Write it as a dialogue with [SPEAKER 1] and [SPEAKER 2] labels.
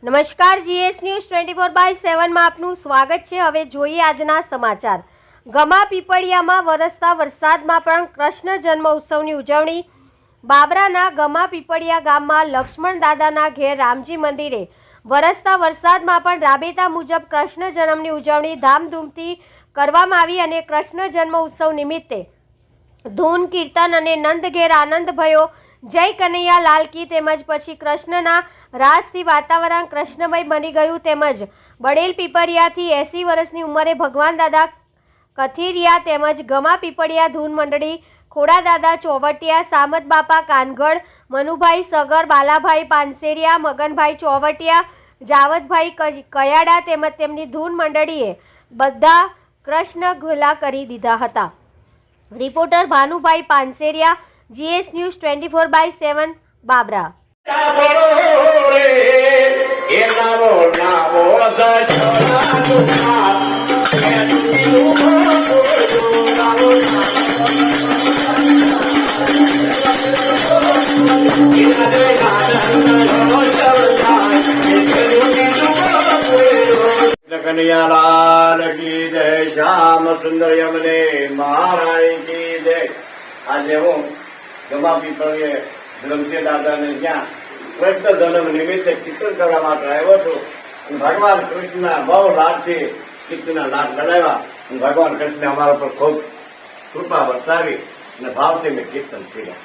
[SPEAKER 1] નમસ્કાર, GS news 24/7 માં આપનું સ્વાગત છે। હવે જોઈએ આજના સમાચાર। ગમા પીપળિયામાં વરસતા વરસાદમાં પણ કૃષ્ણ જન્મ ઉત્સવની ઉજવણી। બાબરાના ગમા પીપળિયા ગામમાં લક્ષ્મણ દાદાના ઘેર રામજી મંદિરે વરસતા વરસાદમાં પણ રાબેતા મુજબ કૃષ્ણ જન્મની ઉજવણી ધામધૂમથી કરવામાં આવી અને કૃષ્ણ જન્મ ઉત્સવ નિમિત્તે ધૂન કીર્તન અને નંદ ઘેર આનંદ ભયો જય કનૈયા લાલ કી તેમજ પછી કૃષ્ણના રાસથી વાતાવરણ કૃષ્ણમય બની ગયું। તેમજ બડેલ પીપળિયાથી 80 વર્ષની ઉંમરે ભગવાન દાદા કથિરિયા તેમજ ગમા પીપળિયા ધૂન મંડળી ખોડા દાદા ચોવટિયા સામત બાપા કાનગડ મનુભાઈ સગર બાલાભાઈ પાનસેરિયા મગનભાઈ ચોવટિયા જાવતભાઈ કયાડા તેમજ તેમની ધૂન મંડળીએ બધા કૃષ્ણ ઘોલા કરી દીધા હતા। Reporter Bhanubhai Panseriya, GS news 24/7 Babra.
[SPEAKER 2] Kanhaiya Lal की जय, श्याम सुंदर यमने महाराणी की जय। आज हूँ गमा पीपળીએ ધર્મજી દાદાને ત્યાં કૃષ્ણ જન્મ નિમિત્તે કીર્તન કરવા માટે આવ્યો છું। ભગવાન કૃષ્ણના બહુ લાભથી કીર્તનના લાભ કરાવ્યા। ભગવાન કૃષ્ણ અમારા પર ખૂબ કૃપા વરસાવી અને ભાવથી મેં કીર્તન કર્યા।